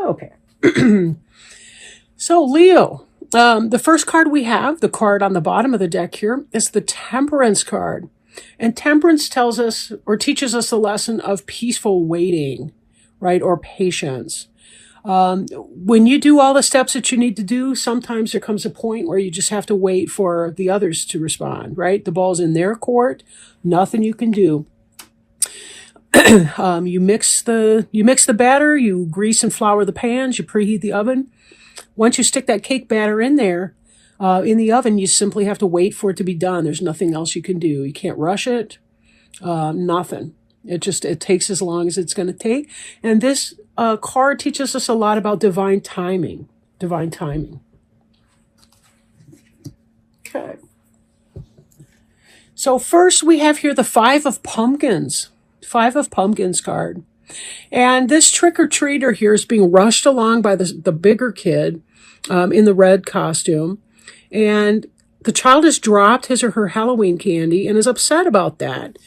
Okay. So, Leo, the first card we have, the card on the bottom of the deck here, is the Temperance card. And Temperance tells us or teaches us the lesson of peaceful waiting, right? Or patience. When you do all the steps that you need to do, sometimes there comes a point where you just have to wait for the others to respond, right? The ball's in their court, nothing you can do. You mix the batter, you grease and flour the pans, you preheat the oven. Once you stick that cake batter in there, in the oven, you simply have to wait for it to be done. There's nothing else you can do. You can't rush it. Nothing. It takes as long as it's going to take. And this card teaches us a lot about divine timing. Divine timing. Okay. So first we have here the Five of Pumpkins. Five of Pumpkins card. And this trick-or-treater here is being rushed along by the bigger kid in the red costume. And the child has dropped his or her Halloween candy and is upset about that.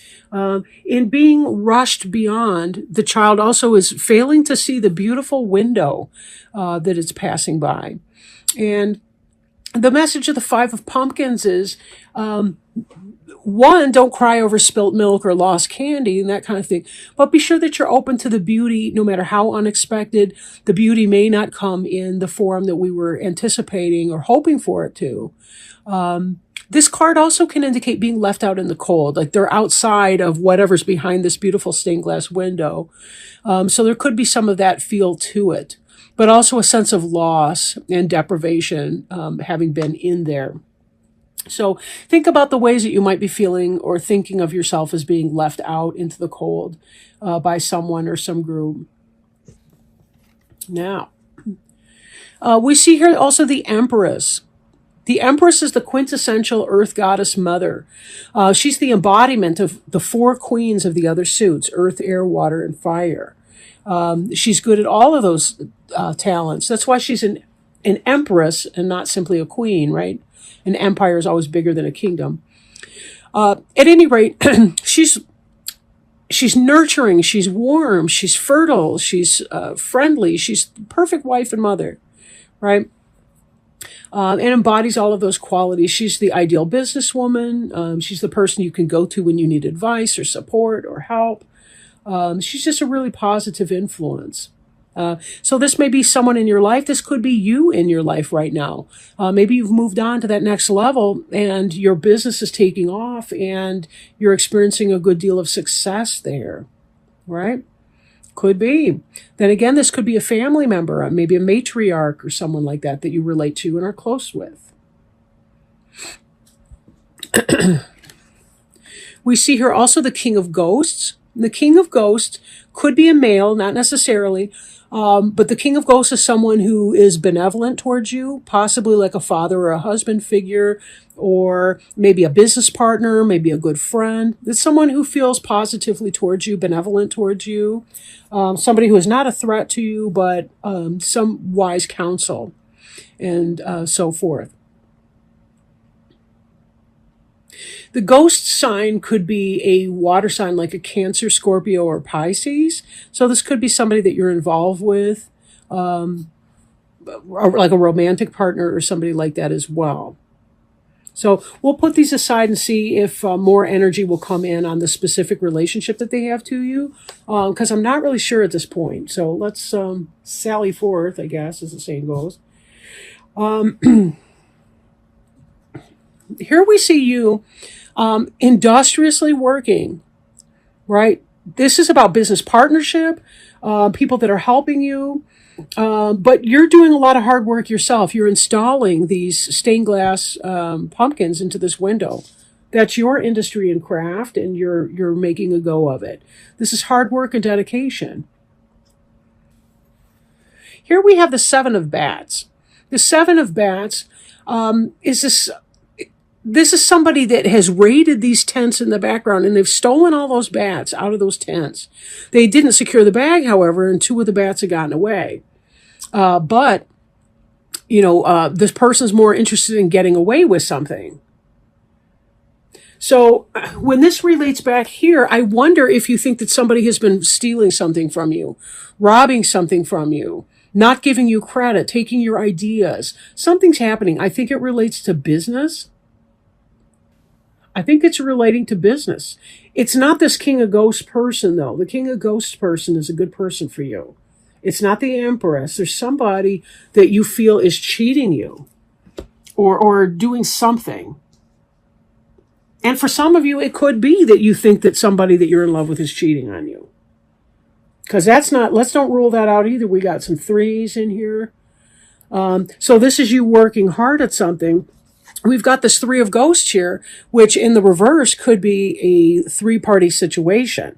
In being rushed beyond, the child also is failing to see the beautiful window that it's passing by. And the message of the Five of Pumpkins is, one, don't cry over spilt milk or lost candy and that kind of thing. But be sure that you're open to the beauty, no matter how unexpected. The beauty may not come in the form that we were anticipating or hoping for it to. This card also can indicate being left out in the cold, like they're outside of whatever's behind this beautiful stained glass window. So there could be some of that feel to it, but also a sense of loss and deprivation having been in there. So think about the ways that you might be feeling or thinking of yourself as being left out into the cold by someone or some group. Now, we see here also the Empress. The Empress is the quintessential Earth goddess mother. She's the embodiment of the four queens of the other suits, earth, air, water, and fire. She's good at all of those talents. That's why she's an empress and not simply a queen, right? An empire is always bigger than a kingdom. At any rate, she's nurturing, she's warm, she's fertile, she's friendly, she's the perfect wife and mother, right? And embodies all of those qualities. She's the ideal businesswoman. She's the person you can go to when you need advice or support or help. She's just a really positive influence. So this may be someone in your life. This could be you in your life right now. Maybe you've moved on to that next level and your business is taking off and you're experiencing a good deal of success there, right? Could be. Then again, this could be a family member, maybe a matriarch or someone like that you relate to and are close with. We see here also the King of Ghosts. The King of Ghosts could be a male, not necessarily, but the King of Ghosts is someone who is benevolent towards you, possibly like a father or a husband figure, or maybe a business partner, maybe a good friend. It's someone who feels positively towards you, benevolent towards you, somebody who is not a threat to you, but some wise counsel, and so forth. The ghost sign could be a water sign like a Cancer, Scorpio, or Pisces. So this could be somebody that you're involved with, or like a romantic partner or somebody like that as well. So we'll put these aside and see if more energy will come in on the specific relationship that they have to you, because I'm not really sure at this point. So let's sally forth, I guess, as the saying goes. Here we see you industriously working, right? This is about business partnership, people that are helping you, but you're doing a lot of hard work yourself. You're installing these stained glass pumpkins into this window. That's your industry and craft, and you're making a go of it. This is hard work and dedication. Here we have the Seven of Bats. The Seven of Bats is this is somebody that has raided these tents in the background, and they've stolen all those bats out of those tents. They didn't secure the bag, however, and two of the bats had gotten away. But, this person's more interested in getting away with something. So when this relates back here, I wonder if you think that somebody has been stealing something from you, robbing something from you, not giving you credit, taking your ideas. Something's happening. I think it relates to business. I think it's relating to business. It's not this King of Ghosts person, though. The King of Ghosts person is a good person for you. It's not the Empress. There's somebody that you feel is cheating you or doing something. And for some of you, it could be that you think that somebody that you're in love with is cheating on you. Because that's not, let's don't rule that out either. We got some threes in here. So this is you working hard at something. We've got this Three of Ghosts here, which in the reverse could be a three-party situation,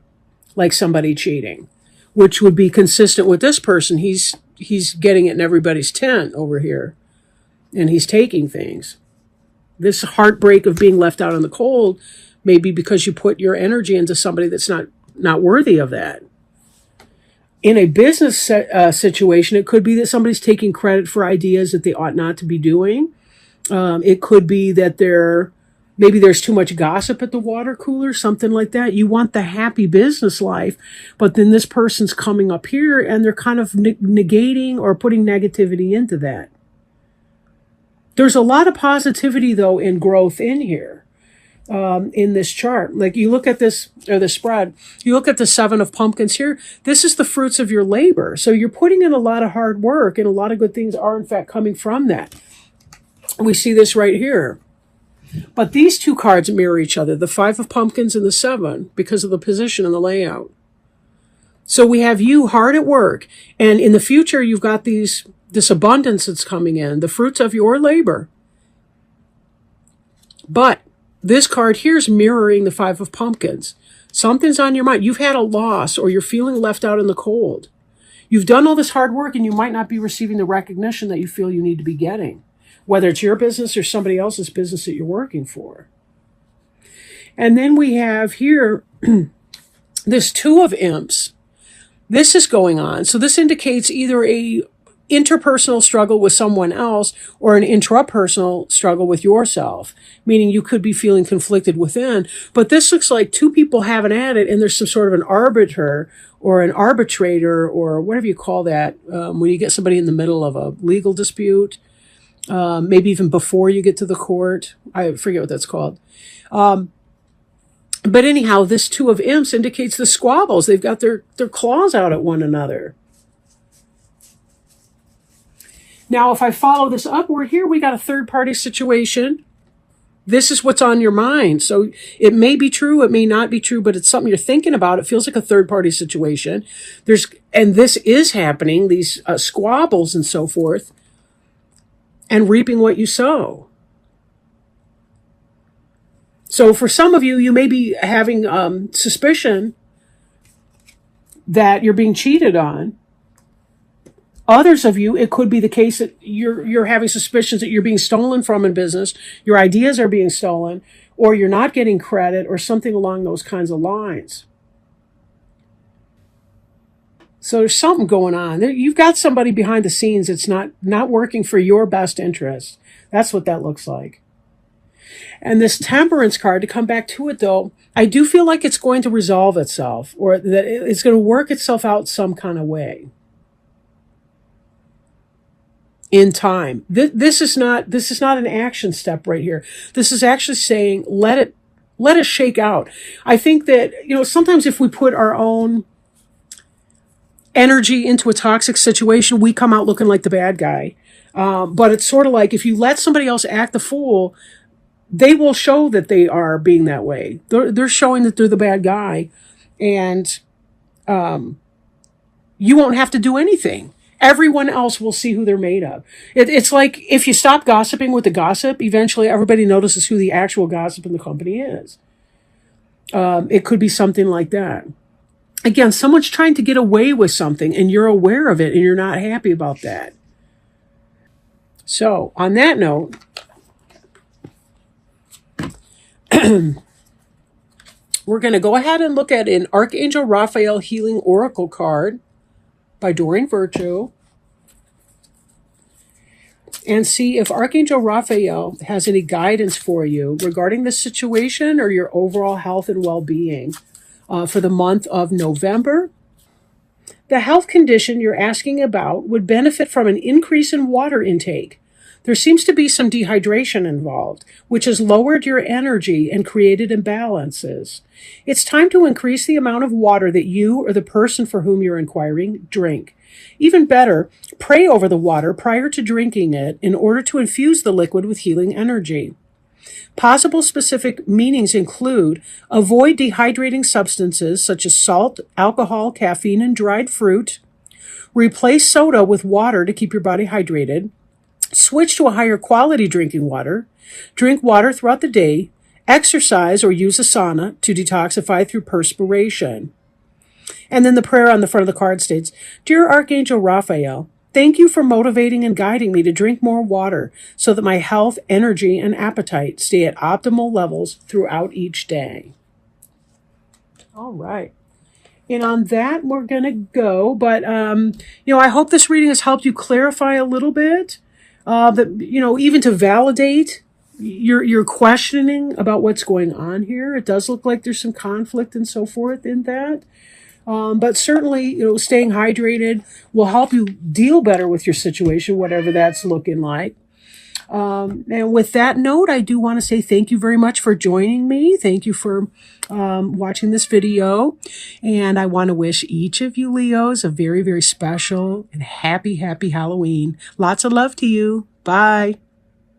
like somebody cheating, which would be consistent with this person. He's getting it in everybody's tent over here, and he's taking things. This heartbreak of being left out in the cold may be because you put your energy into somebody that's not worthy of that. In a business situation, it could be that somebody's taking credit for ideas that they ought not to be doing. It could be that maybe there's too much gossip at the water cooler, something like that. You want the happy business life, but then this person's coming up here and they're kind of negating or putting negativity into that. There's a lot of positivity, though, in growth in here, in this chart. Like you look at this, or the spread, you look at the Seven of Pumpkins here. This is the fruits of your labor. So you're putting in a lot of hard work, and a lot of good things are, in fact, coming from that. We see this right here. But these two cards mirror each other, the Five of Pumpkins and the Seven, because of the position and the layout. So we have you hard at work, and in the future you've got this abundance that's coming in, the fruits of your labor. But this card here is mirroring the Five of Pumpkins. Something's on your mind. You've had a loss, or you're feeling left out in the cold. You've done all this hard work, and you might not be receiving the recognition that you feel you need to be getting, whether it's your business or somebody else's business that you're working for. And then we have here this Two of Imps. This is going on. So this indicates either a interpersonal struggle with someone else or an intrapersonal struggle with yourself, meaning you could be feeling conflicted within. But this looks like two people having at it, and there's some sort of an arbiter or an arbitrator or whatever you call that when you get somebody in the middle of a legal dispute. Maybe even before you get to the court. I forget what that's called. But anyhow, this Two of Imps indicates the squabbles. They've got their claws out at one another. Now, if I follow this upward here, we got a third-party situation. This is what's on your mind. So it may be true, it may not be true, but it's something you're thinking about. It feels like a third-party situation. And this is happening, these squabbles and so forth, and reaping what you sow. So for some of you, you may be having suspicion that you're being cheated on. Others of you, it could be the case that you're having suspicions that you're being stolen from in business, your ideas are being stolen, or you're not getting credit, or something along those kinds of lines. So there's something going on. You've got somebody behind the scenes that's not working for your best interest. That's what that looks like. And this Temperance card, to come back to it though, I do feel like it's going to resolve itself, or that it's going to work itself out some kind of way in time. This is not an action step right here. This is actually saying, let it shake out. I think that, sometimes if we put our own energy into a toxic situation, we come out looking like the bad guy. But it's sort of like if you let somebody else act the fool, they will show that they are being that way. They're showing that they're the bad guy, and you won't have to do anything. Everyone else will see who they're made of. It's like if you stop gossiping with the gossip, eventually everybody notices who the actual gossip in the company is. It could be something like that. Again, someone's trying to get away with something, and you're aware of it, and you're not happy about that. So, on that note, we're going to go ahead and look at an Archangel Raphael Healing Oracle card by Doreen Virtue, and see if Archangel Raphael has any guidance for you regarding this situation or your overall health and well-being for the month of November. The health condition you're asking about would benefit from an increase in water intake. There seems to be some dehydration involved, which has lowered your energy and created imbalances. It's time to increase the amount of water that you or the person for whom you're inquiring drink. Even better, pray over the water prior to drinking it in order to infuse the liquid with healing energy. Possible specific meanings include avoid dehydrating substances such as salt, alcohol, caffeine, and dried fruit. Replace soda with water to keep your body hydrated. Switch to a higher quality drinking water. Drink water throughout the day. Exercise or use a sauna to detoxify through perspiration. And then the prayer on the front of the card states, Dear Archangel Raphael, thank you for motivating and guiding me to drink more water so that my health, energy, and appetite stay at optimal levels throughout each day. All right. And on that, we're going to go. But, I hope this reading has helped you clarify a little bit. That, even to validate your questioning about what's going on here. It does look like there's some conflict and so forth in that. But certainly, staying hydrated will help you deal better with your situation, whatever that's looking like. And with that note, I do want to say thank you very much for joining me. Thank you for watching this video. And I want to wish each of you Leos a very, very special and happy, happy Halloween. Lots of love to you. Bye.